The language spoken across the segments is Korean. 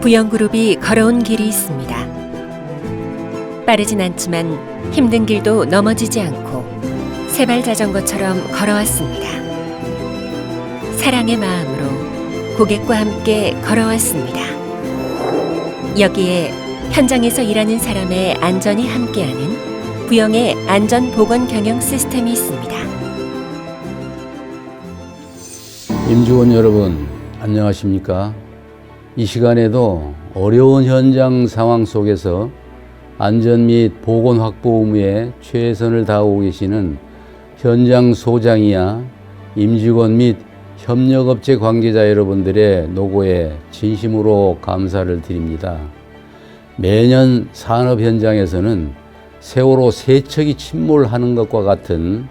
부영그룹이 걸어온 길이 있습니다. 빠르진 않지만 힘든 길도 넘어지지 않고 세발 자전거처럼 걸어왔습니다. 사랑의 마음으로 고객과 함께 걸어왔습니다. 여기에 현장에서 일하는 사람의 안전이 함께하는 부영의 안전보건 경영 시스템이 있습니다. 임직원 여러분, 안녕하십니까? 이 시간에도 어려운 현장 상황 속에서 안전 및 보건 확보 의무에 최선을 다하고 계시는 현장 소장이야 임직원 및 협력업체 관계자 여러분들의 노고에 진심으로 감사를 드립니다. 매년 산업 현장에서는 세월호 세척이 침몰하는 것과 같은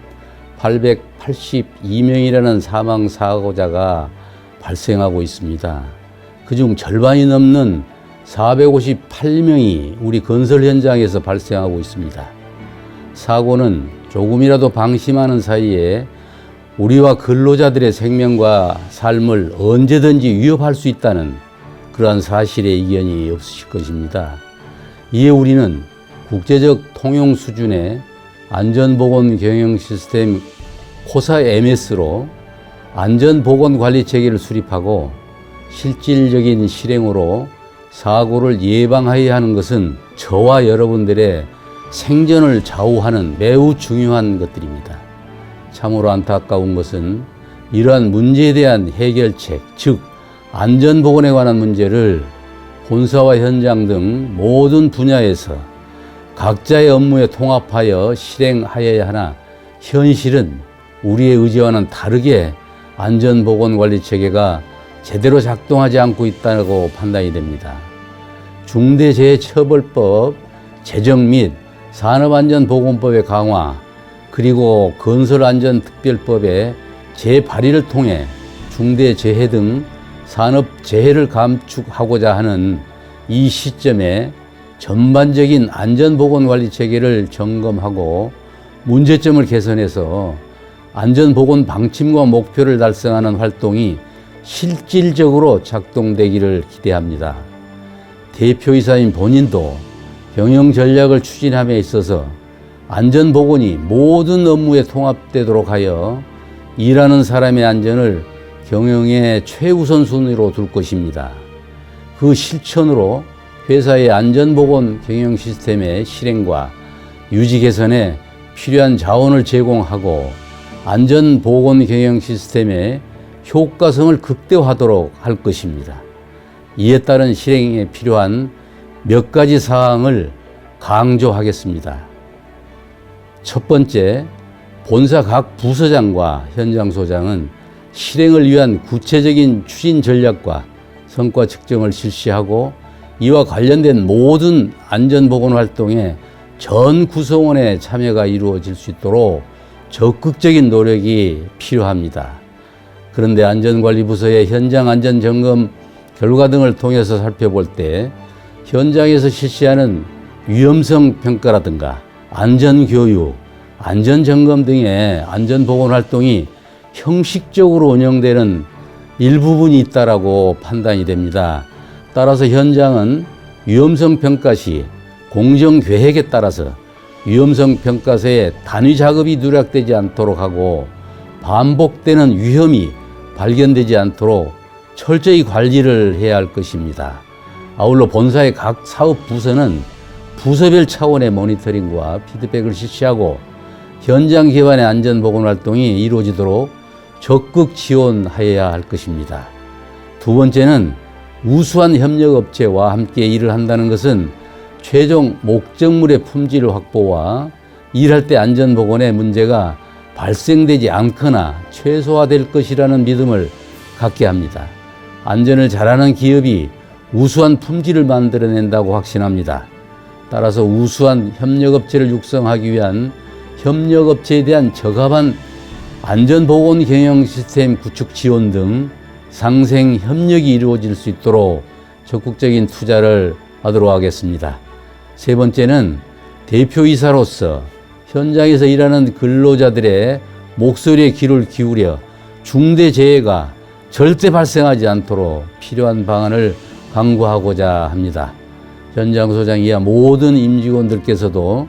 882명이라는 사망 사고자가 발생하고 있습니다. 그중 절반이 넘는 458명이 우리 건설 현장에서 발생하고 있습니다. 사고는 조금이라도 방심하는 사이에 우리와 근로자들의 생명과 삶을 언제든지 위협할 수 있다는 그러한 사실에 이견이 없으실 것입니다. 이에 우리는 국제적 통용 수준의 안전보건 경영 시스템 코사 MS로 안전보건관리체계를 수립하고 실질적인 실행으로 사고를 예방하여야 하는 것은 저와 여러분들의 생존을 좌우하는 매우 중요한 것들입니다. 참으로 안타까운 것은 이러한 문제에 대한 해결책, 즉 안전보건에 관한 문제를 본사와 현장 등 모든 분야에서 각자의 업무에 통합하여 실행하여야 하나 현실은 우리의 의지와는 다르게 안전보건관리체계가 제대로 작동하지 않고 있다고 판단이 됩니다. 중대재해처벌법 제정 및 산업안전보건법의 강화, 그리고 건설안전특별법의 재발의를 통해 중대재해 등 산업재해를 감축하고자 하는 이 시점에 전반적인 안전보건관리체계를 점검하고 문제점을 개선해서 안전보건 방침과 목표를 달성하는 활동이 실질적으로 작동되기를 기대합니다. 대표이사인 본인도 경영 전략을 추진함에 있어서 안전보건이 모든 업무에 통합되도록 하여 일하는 사람의 안전을 경영의 최우선 순위로 둘 것입니다. 그 실천으로 회사의 안전보건 경영 시스템의 실행과 유지 개선에 필요한 자원을 제공하고 안전보건 경영 시스템의 효과성을 극대화하도록 할 것입니다. 이에 따른 실행에 필요한 몇 가지 사항을 강조하겠습니다. 첫 번째, 본사 각 부서장과 현장소장은 실행을 위한 구체적인 추진 전략과 성과 측정을 실시하고 이와 관련된 모든 안전보건 활동에 전 구성원의 참여가 이루어질 수 있도록 적극적인 노력이 필요합니다. 그런데 안전관리부서의 현장 안전점검 결과 등을 통해서 살펴볼 때 현장에서 실시하는 위험성 평가라든가 안전교육, 안전점검 등의 안전보건 활동이 형식적으로 운영되는 일부분이 있다고 판단이 됩니다. 따라서 현장은 위험성 평가 시 공정계획에 따라서 위험성 평가서에 단위 작업이 누락되지 않도록 하고 반복되는 위험이 발견되지 않도록 철저히 관리를 해야 할 것입니다. 아울러 본사의 각 사업 부서는 부서별 차원의 모니터링과 피드백을 실시하고 현장 기반의 안전보건 활동이 이루어지도록 적극 지원하여야 할 것입니다. 두 번째는 우수한 협력업체와 함께 일을 한다는 것은 최종 목적물의 품질 확보와 일할 때 안전보건에 문제가 발생되지 않거나 최소화될 것이라는 믿음을 갖게 합니다. 안전을 잘하는 기업이 우수한 품질을 만들어낸다고 확신합니다. 따라서 우수한 협력업체를 육성하기 위한 협력업체에 대한 적합한 안전보건 경영 시스템 구축 지원 등 상생 협력이 이루어질 수 있도록 적극적인 투자를 하도록 하겠습니다. 세 번째는 대표이사로서 현장에서 일하는 근로자들의 목소리에 귀를 기울여 중대재해가 절대 발생하지 않도록 필요한 방안을 강구하고자 합니다. 현장 소장 이하 모든 임직원들께서도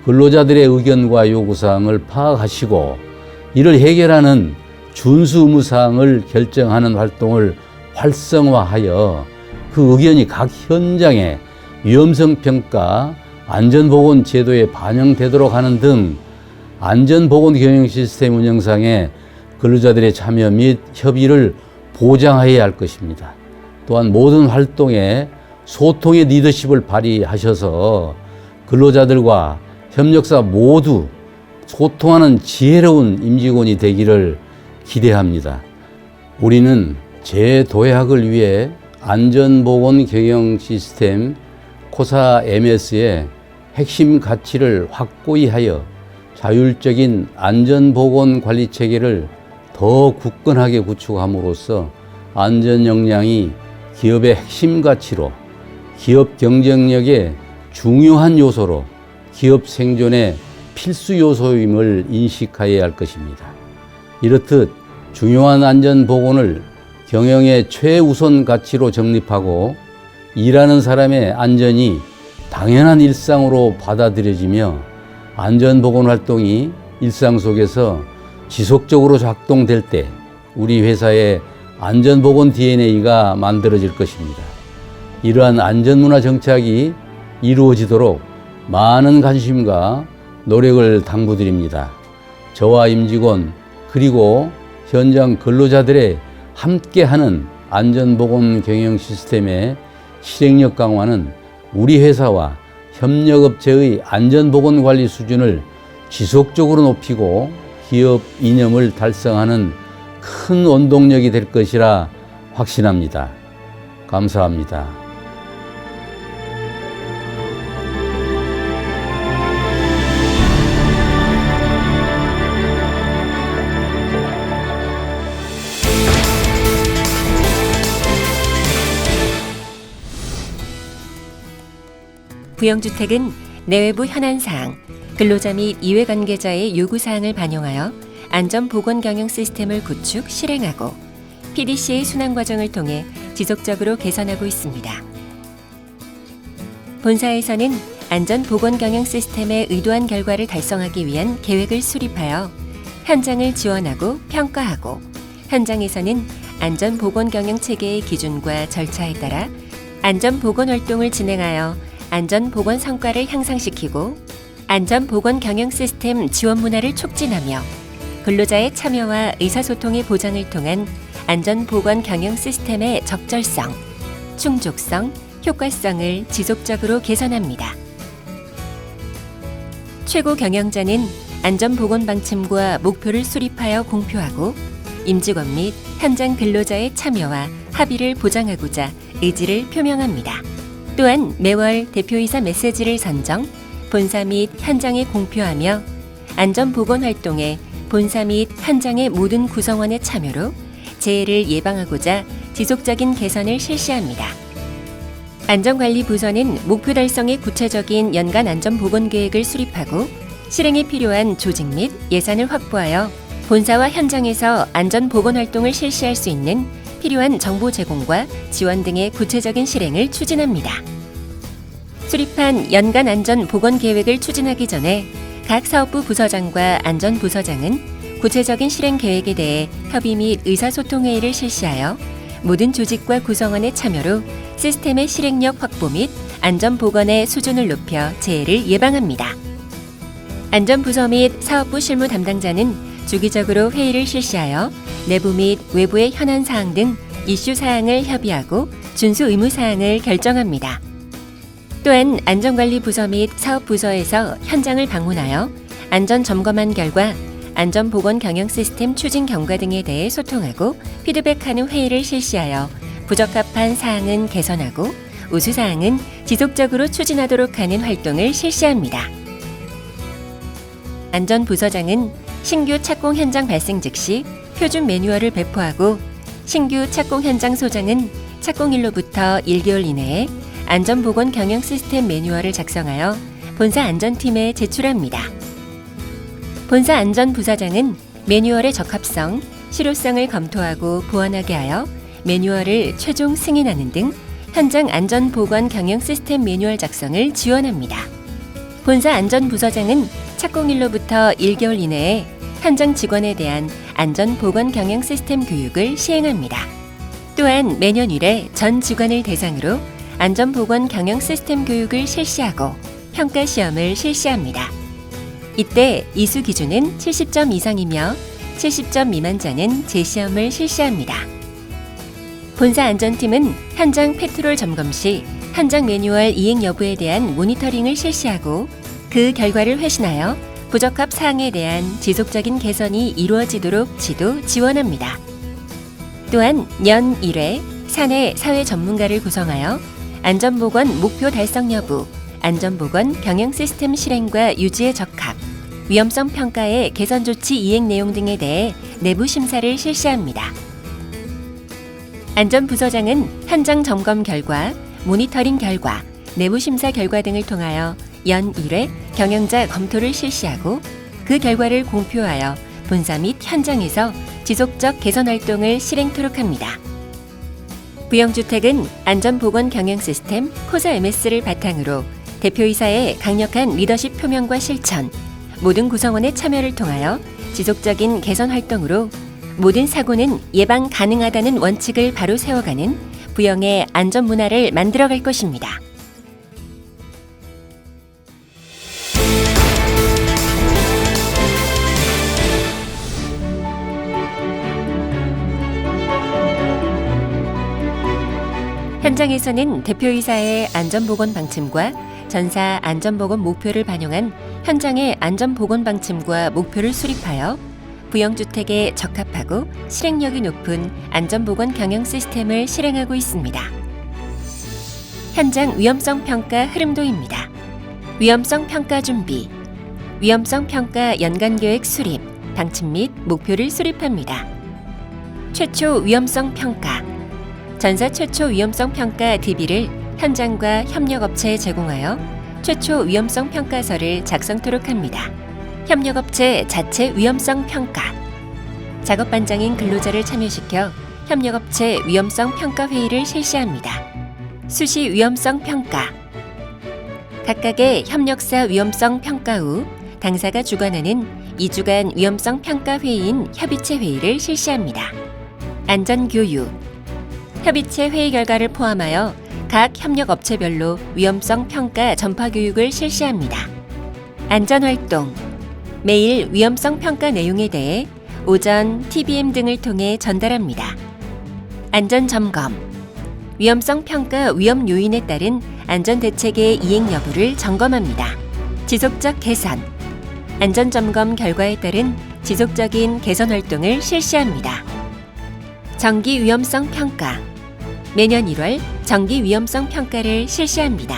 근로자들의 의견과 요구사항을 파악하시고 이를 해결하는 준수 의무사항을 결정하는 활동을 활성화하여 그 의견이 각 현장의 위험성평가, 안전보건 제도에 반영되도록 하는 등 안전보건 경영 시스템 운영상에 근로자들의 참여 및 협의를 보장해야 할 것입니다. 또한 모든 활동에 소통의 리더십을 발휘하셔서 근로자들과 협력사 모두 소통하는 지혜로운 임직원이 되기를 기대합니다. 우리는 재도약을 위해 안전보건 경영 시스템 코사 MS의 핵심 가치를 확고히 하여 자율적인 안전보건 관리 체계를 더 굳건하게 구축함으로써 안전 역량이 기업의 핵심 가치로 기업 경쟁력의 중요한 요소로 기업 생존의 필수 요소임을 인식하여야 할 것입니다. 이렇듯 중요한 안전보건을 경영의 최우선 가치로 정립하고 일하는 사람의 안전이 당연한 일상으로 받아들여지며 안전보건 활동이 일상 속에서 지속적으로 작동될 때 우리 회사의 안전보건 DNA가 만들어질 것입니다. 이러한 안전문화 정착이 이루어지도록 많은 관심과 노력을 당부드립니다. 저와 임직원 그리고 현장 근로자들의 함께하는 안전보건 경영 시스템의 실행력 강화는 우리 회사와 협력업체의 안전보건 관리 수준을 지속적으로 높이고 기업 이념을 달성하는 큰 원동력이 될 것이라 확신합니다. 감사합니다. 부영주택은 내외부 현안사항, 근로자 및 이해관계자의 요구사항을 반영하여 안전보건 경영 시스템을 구축, 실행하고 PDCA 순환 과정을 통해 지속적으로 개선하고 있습니다. 본사에서는 안전보건 경영 시스템의 의도한 결과를 달성하기 위한 계획을 수립하여 현장을 지원하고 평가하고 현장에서는 안전보건 경영 체계의 기준과 절차에 따라 안전보건 활동을 진행하여 안전보건 성과를 향상시키고 안전보건 경영 시스템 지원 문화를 촉진하며 근로자의 참여와 의사소통의 보장을 통한 안전보건 경영 시스템의 적절성, 충족성, 효과성을 지속적으로 개선합니다. 최고 경영자는 안전보건 방침과 목표를 수립하여 공표하고 임직원 및 현장 근로자의 참여와 합의를 보장하고자 의지를 표명합니다. 또한 매월 대표이사 메시지를 선정, 본사 및 현장에 공표하며 안전보건 활동에 본사 및 현장의 모든 구성원의 참여로 재해를 예방하고자 지속적인 개선을 실시합니다. 안전관리부서는 목표 달성의 구체적인 연간 안전보건 계획을 수립하고 실행에 필요한 조직 및 예산을 확보하여 본사와 현장에서 안전보건 활동을 실시할 수 있는 필요한 정보 제공과 지원 등의 구체적인 실행을 추진합니다. 수립한 연간 안전보건 계획을 추진하기 전에 각 사업부 부서장과 안전부서장은 구체적인 실행 계획에 대해 협의 및 의사소통 회의를 실시하여 모든 조직과 구성원의 참여로 시스템의 실행력 확보 및 안전보건의 수준을 높여 재해를 예방합니다. 안전부서 및 사업부 실무 담당자는 주기적으로 회의를 실시하여 내부 및 외부의 현안사항 등 이슈사항을 협의하고 준수 의무사항을 결정합니다. 또한 안전관리부서 및 사업부서에서 현장을 방문하여 안전점검한 결과 안전보건 경영 시스템 추진 경과 등에 대해 소통하고 피드백하는 회의를 실시하여 부적합한 사항은 개선하고 우수사항은 지속적으로 추진하도록 하는 활동을 실시합니다. 안전부서장은 신규 착공 현장 발생 즉시 표준 매뉴얼을 배포하고 신규 착공 현장 소장은 착공일로부터 1개월 이내에 안전보건 경영 시스템 매뉴얼을 작성하여 본사 안전팀에 제출합니다. 본사 안전부서장은 매뉴얼의 적합성, 실효성을 검토하고 보완하게 하여 매뉴얼을 최종 승인하는 등 현장 안전보건 경영 시스템 매뉴얼 작성을 지원합니다. 본사 안전부서장은 착공일로부터 1개월 이내에 현장 직원에 대한 안전보건 경영 시스템 교육을 시행합니다. 또한 매년 1회 전 직원을 대상으로 안전보건 경영 시스템 교육을 실시하고 평가 시험을 실시합니다. 이때 이수 기준은 70점 이상이며 70점 미만자는 재시험을 실시합니다. 본사 안전팀은 현장 패트롤 점검 시 현장 매뉴얼 이행 여부에 대한 모니터링을 실시하고 그 결과를 회신하여 부적합 사항에 대한 지속적인 개선이 이루어지도록 지도 지원합니다. 또한 연 1회 사내 사회 전문가를 구성하여 안전보건 목표 달성 여부, 안전보건 경영 시스템 실행과 유지에 적합, 위험성 평가의 개선 조치 이행 내용 등에 대해 내부 심사를 실시합니다. 안전부서장은 현장 점검 결과, 모니터링 결과, 내부 심사 결과 등을 통하여 연 1회 경영자 검토를 실시하고 그 결과를 공표하여 본사 및 현장에서 지속적 개선 활동을 실행토록 합니다. 부영주택은 안전보건 경영 시스템 코사 MS를 바탕으로 대표이사의 강력한 리더십 표명과 실천, 모든 구성원의 참여를 통하여 지속적인 개선 활동으로 모든 사고는 예방 가능하다는 원칙을 바로 세워가는 부영의 안전 문화를 만들어갈 것입니다. 현장에서는 대표이사의 안전보건 방침과 전사 안전보건 목표를 반영한 현장의 안전보건 방침과 목표를 수립하여 부영주택에 적합하고 실행력이 높은 안전보건 경영 시스템을 실행하고 있습니다. 현장 위험성 평가 흐름도입니다. 위험성 평가 준비, 위험성 평가 연간계획 수립, 방침 및 목표를 수립합니다. 최초 위험성 평가, 전사 최초 위험성 평가 DB를 현장과 협력업체에 제공하여 최초 위험성 평가서를 작성토록 합니다. 협력업체 자체 위험성 평가, 작업반장인 근로자를 참여시켜 협력업체 위험성 평가 회의를 실시합니다. 수시 위험성 평가, 각각의 협력사 위험성 평가 후 당사가 주관하는 2주간 위험성 평가 회의인 협의체 회의를 실시합니다. 안전교육, 협의체 회의 결과를 포함하여 각 협력업체별로 위험성 평가 전파 교육을 실시합니다. 안전활동, 매일 위험성 평가 내용에 대해 오전, TBM 등을 통해 전달합니다. 안전점검, 위험성 평가 위험 요인에 따른 안전대책의 이행 여부를 점검합니다. 지속적 개선, 안전점검 결과에 따른 지속적인 개선 활동을 실시합니다. 정기 위험성 평가, 매년 1월 정기 위험성 평가를 실시합니다.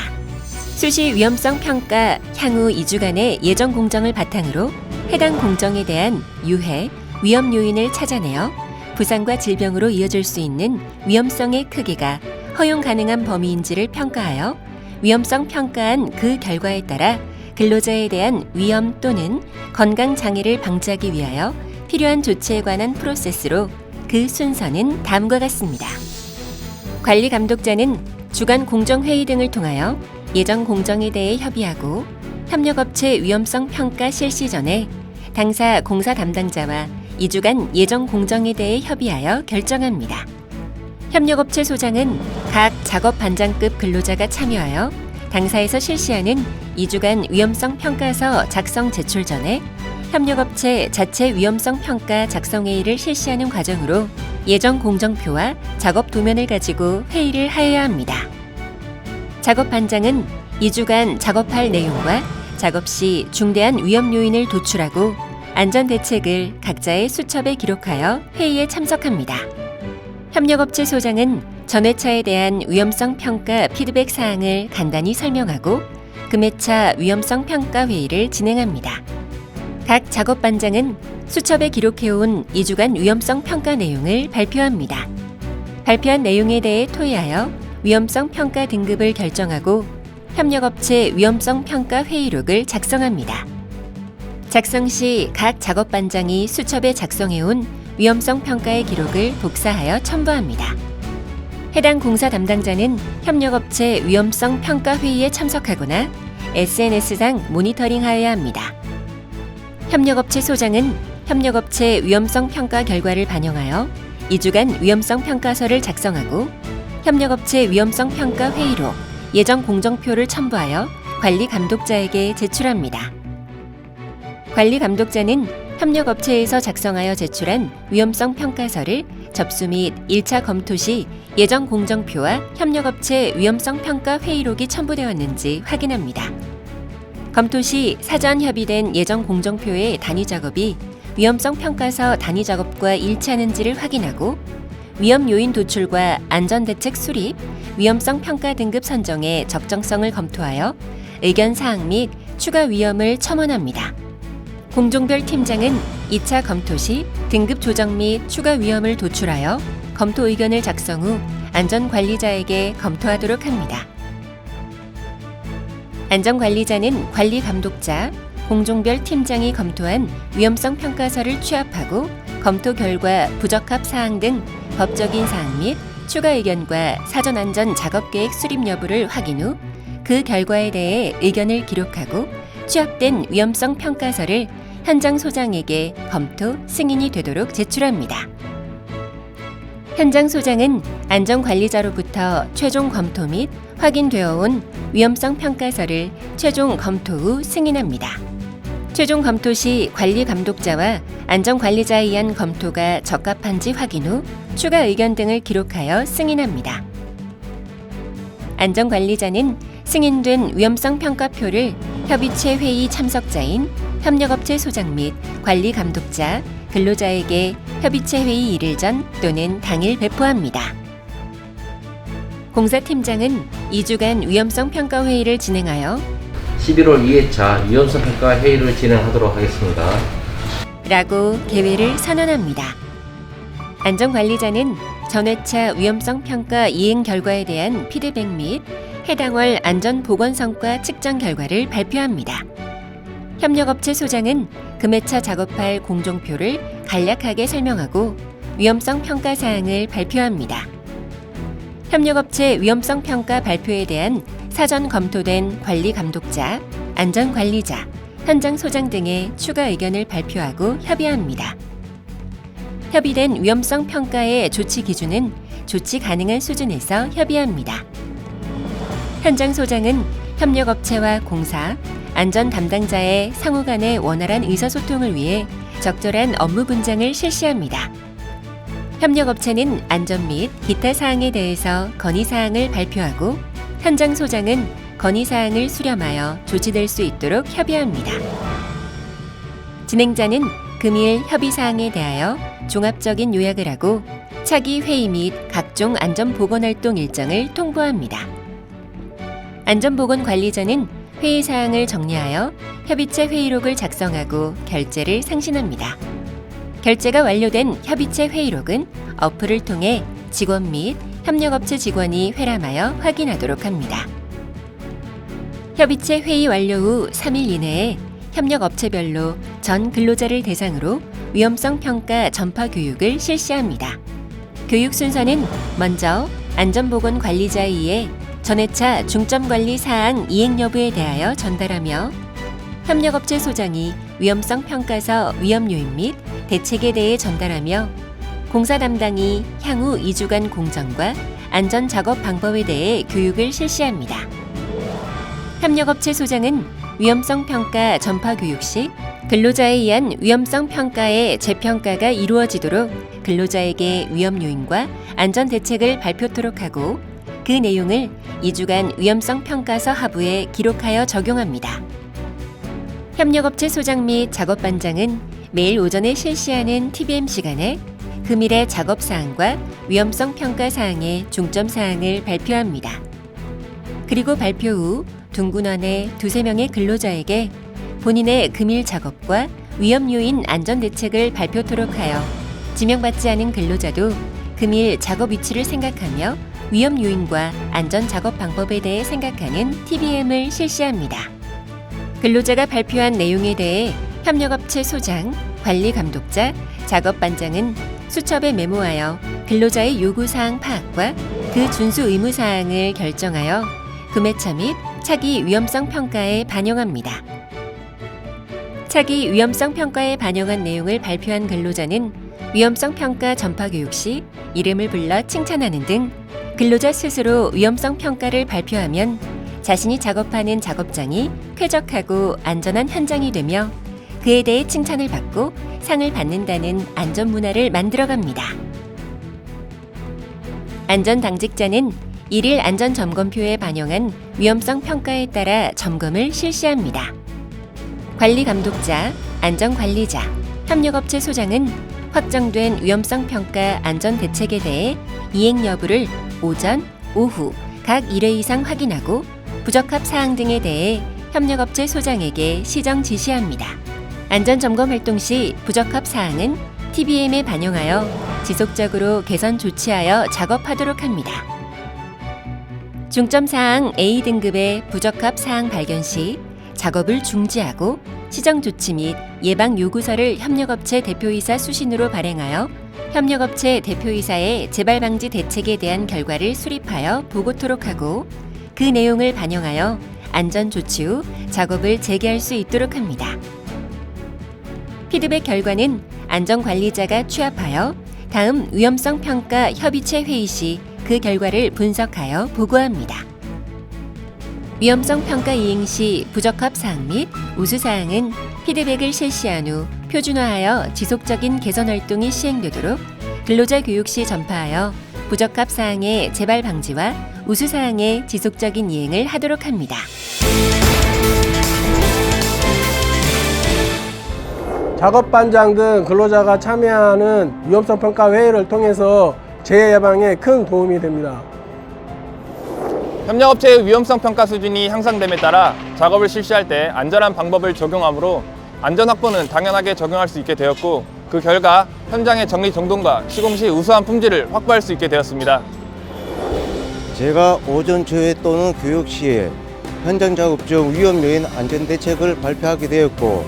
수시 위험성 평가 향후 2주간의 예정 공정을 바탕으로 해당 공정에 대한 유해, 위험 요인을 찾아내어 부상과 질병으로 이어질 수 있는 위험성의 크기가 허용 가능한 범위인지를 평가하여 위험성 평가한 그 결과에 따라 근로자에 대한 위험 또는 건강 장애를 방지하기 위하여 필요한 조치에 관한 프로세스로 그 순서는 다음과 같습니다. 관리 감독자는 주간 공정회의 등을 통하여 예정 공정에 대해 협의하고 협력업체 위험성 평가 실시 전에 당사 공사 담당자와 2주간 예정 공정에 대해 협의하여 결정합니다. 협력업체 소장은 각 작업 반장급 근로자가 참여하여 당사에서 실시하는 2주간 위험성 평가서 작성 제출 전에 협력업체 자체 위험성 평가 작성회의를 실시하는 과정으로 예정 공정표와 작업 도면을 가지고 회의를 하여야 합니다. 작업 반장은 2주간 작업할 내용과 작업 시 중대한 위험 요인을 도출하고 안전 대책을 각자의 수첩에 기록하여 회의에 참석합니다. 협력업체 소장은 전회차에 대한 위험성 평가 피드백 사항을 간단히 설명하고 금회차 위험성 평가 회의를 진행합니다. 각 작업 반장은 수첩에 기록해온 2주간 위험성 평가 내용을 발표합니다. 발표한 내용에 대해 토의하여 위험성 평가 등급을 결정하고 협력업체 위험성 평가 회의록을 작성합니다. 작성 시 각 작업 반장이 수첩에 작성해온 위험성 평가의 기록을 복사하여 첨부합니다. 해당 공사 담당자는 협력업체 위험성 평가 회의에 참석하거나 SNS상 모니터링하여야 합니다. 협력업체 소장은 협력업체 위험성 평가 결과를 반영하여 2주간 위험성 평가서를 작성하고 협력업체 위험성 평가 회의로 예정 공정표를 첨부하여 관리 감독자에게 제출합니다. 관리 감독자는 협력업체에서 작성하여 제출한 위험성 평가서를 접수 및 1차 검토 시 예정 공정표와 협력업체 위험성 평가 회의록이 첨부되었는지 확인합니다. 검토 시 사전 협의된 예정 공정표의 단위 작업이 위험성 평가서 단위 작업과 일치하는지를 확인하고 위험 요인 도출과 안전대책 수립, 위험성 평가 등급 선정의 적정성을 검토하여 의견 사항 및 추가 위험을 첨언합니다. 공종별 팀장은 2차 검토 시 등급 조정 및 추가 위험을 도출하여 검토 의견을 작성 후 안전관리자에게 검토하도록 합니다. 안전관리자는 관리감독자, 공종별 팀장이 검토한 위험성 평가서를 취합하고 검토 결과 부적합 사항 등 법적인 사항 및 추가 의견과 사전 안전 작업 계획 수립 여부를 확인 후 그 결과에 대해 의견을 기록하고 취합된 위험성 평가서를 현장 소장에게 검토, 승인이 되도록 제출합니다. 현장 소장은 안전관리자로부터 최종 검토 및 확인되어 온 위험성 평가서를 최종 검토 후 승인합니다. 최종 검토 시 관리 감독자와 안전관리자에 의한 검토가 적합한지 확인 후 추가 의견 등을 기록하여 승인합니다. 안전관리자는 승인된 위험성 평가표를 협의체 회의 참석자인 협력업체 소장 및 관리 감독자, 근로자에게 협의체 회의 이틀 전 또는 당일 배포합니다. 공사팀장은 2주간 위험성 평가 회의를 진행하여 11월 2회차 위험성 평가 회의를 진행하도록 하겠습니다. 라고 계획을 선언합니다. 안전관리자는 전회차 위험성 평가 이행 결과에 대한 피드백 및 해당월 안전보건성과 측정 결과를 발표합니다. 협력업체 소장은 금회차 작업할 공정표를 간략하게 설명하고 위험성 평가 사항을 발표합니다. 협력업체 위험성 평가 발표에 대한 사전 검토된 관리 감독자, 안전관리자, 현장 소장 등의 추가 의견을 발표하고 협의합니다. 협의된 위험성 평가의 조치 기준은 조치 가능한 수준에서 협의합니다. 현장 소장은 협력업체와 공사, 안전 담당자의 상호 간의 원활한 의사소통을 위해 적절한 업무 분장을 실시합니다. 협력업체는 안전 및 기타 사항에 대해서 건의사항을 발표하고 현장 소장은 건의사항을 수렴하여 조치될 수 있도록 협의합니다. 진행자는 금일 협의사항에 대하여 종합적인 요약을 하고 차기 회의 및 각종 안전보건활동 일정을 통보합니다. 안전보건관리자는 회의사항을 정리하여 협의체 회의록을 작성하고 결재를 상신합니다. 결재가 완료된 협의체 회의록은 어플을 통해 직원 및 협력업체 직원이 회람하여 확인하도록 합니다. 협의체 회의 완료 후 3일 이내에 협력업체별로 전 근로자를 대상으로 위험성 평가 전파 교육을 실시합니다. 교육 순서는 먼저 안전보건관리자에 의해 전회차 중점관리 사항 이행 여부에 대하여 전달하며 협력업체 소장이 위험성 평가서 위험 요인 및 대책에 대해 전달하며 공사 담당이 향후 2주간 공정과 안전 작업 방법에 대해 교육을 실시합니다. 협력업체 소장은 위험성 평가 전파 교육 시 근로자에 의한 위험성 평가의 재평가가 이루어지도록 근로자에게 위험 요인과 안전 대책을 발표토록 하고 그 내용을 2주간 위험성 평가서 하부에 기록하여 적용합니다. 협력업체 소장 및 작업반장은 매일 오전에 실시하는 TBM 시간에 금일의 작업사항과 위험성 평가 사항의 중점 사항을 발표합니다. 그리고 발표 후 둥근 안에 2-3명의 근로자에게 본인의 금일 작업과 위험 요인 안전 대책을 발표토록 하여 지명받지 않은 근로자도 금일 작업 위치를 생각하며 위험 요인과 안전 작업 방법에 대해 생각하는 TBM을 실시합니다. 근로자가 발표한 내용에 대해 협력업체 소장, 관리 감독자, 작업반장은 수첩에 메모하여 근로자의 요구사항 파악과 그 준수 의무 사항을 결정하여 구매처 및 차기 위험성 평가에 반영합니다. 차기 위험성 평가에 반영한 내용을 발표한 근로자는 위험성 평가 전파 교육 시 이름을 불러 칭찬하는 등 근로자 스스로 위험성 평가를 발표하면 자신이 작업하는 작업장이 쾌적하고 안전한 현장이 되며 그에 대해 칭찬을 받고 상을 받는다는 안전 문화를 만들어갑니다. 안전당직자는 일일 안전점검표에 반영한 위험성 평가에 따라 점검을 실시합니다. 관리감독자, 안전관리자, 협력업체 소장은 확정된 위험성 평가 안전대책에 대해 이행 여부를 오전, 오후 각 1회 이상 확인하고 부적합 사항 등에 대해 협력업체 소장에게 시정 지시합니다. 안전점검 활동 시 부적합 사항은 TBM에 반영하여 지속적으로 개선 조치하여 작업하도록 합니다. 중점사항 A등급의 부적합 사항 발견 시 작업을 중지하고 시정 조치 및 예방 요구서를 협력업체 대표이사 수신으로 발행하여 협력업체 대표이사의 재발 방지 대책에 대한 결과를 수립하여 보고토록 하고 그 내용을 반영하여 안전 조치 후 작업을 재개할 수 있도록 합니다. 피드백 결과는 안전관리자가 취합하여 다음 위험성 평가 협의체 회의 시 그 결과를 분석하여 보고합니다. 위험성 평가 이행 시 부적합 사항 및 우수 사항은 피드백을 실시한 후 표준화하여 지속적인 개선 활동이 시행되도록 근로자 교육 시 전파하여 부적합 사항의 재발 방지와 우수 사항의 지속적인 이행을 하도록 합니다. 작업반장 등 근로자가 참여하는 위험성 평가 회의를 통해서 재해 예방에 큰 도움이 됩니다. 협력업체의 위험성 평가 수준이 향상됨에 따라 작업을 실시할 때 안전한 방법을 적용하므로 안전 확보는 당연하게 적용할 수 있게 되었고 그 결과 현장의 정리정돈과 시공 시 우수한 품질을 확보할 수 있게 되었습니다. 제가 오전 조회 또는 교육 시에 현장 작업 중 위험 요인 안전 대책을 발표하게 되었고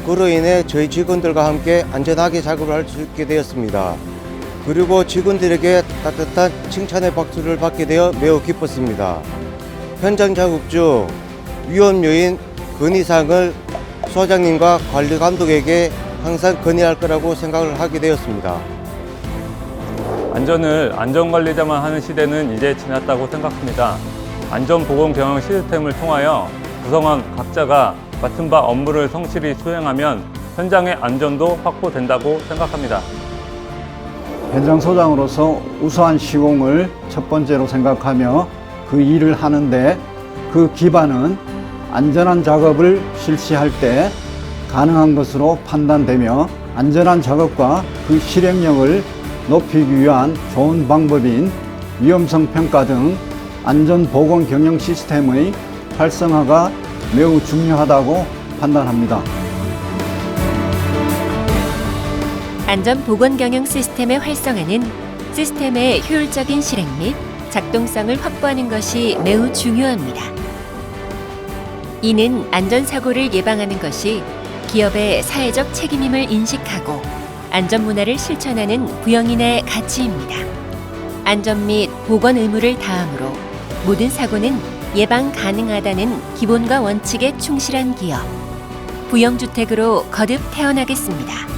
그로 인해 저희 직원들과 함께 안전하게 작업을 할 수 있게 되었습니다. 그리고 직원들에게 따뜻한 칭찬의 박수를 받게 되어 매우 기뻤습니다. 현장 작업 중 위험 요인 건의사항을 소장님과 관리 감독에게 항상 건의할 거라고 생각을 하게 되었습니다. 안전을 안전관리자만 하는 시대는 이제 지났다고 생각합니다. 안전보건 경영 시스템을 통하여 구성원 각자가 맡은 바 업무를 성실히 수행하면 현장의 안전도 확보된다고 생각합니다. 현장 소장으로서 우수한 시공을 첫 번째로 생각하며 그 일을 하는데 그 기반은 안전한 작업을 실시할 때 가능한 것으로 판단되며 안전한 작업과 그 실행력을 높이기 위한 좋은 방법인 위험성 평가 등 안전보건 경영 시스템의 활성화가 매우 중요하다고 판단합니다. 안전보건 경영 시스템의 활성화는 시스템의 효율적인 실행 및 작동성을 확보하는 것이 매우 중요합니다. 이는 안전사고를 예방하는 것이 기업의 사회적 책임임을 인식하고 안전문화를 실천하는 부영인의 가치입니다. 안전 및 보건 의무를 다함으로 모든 사고는 예방 가능하다는 기본과 원칙에 충실한 기업, 부영주택으로 거듭 태어나겠습니다.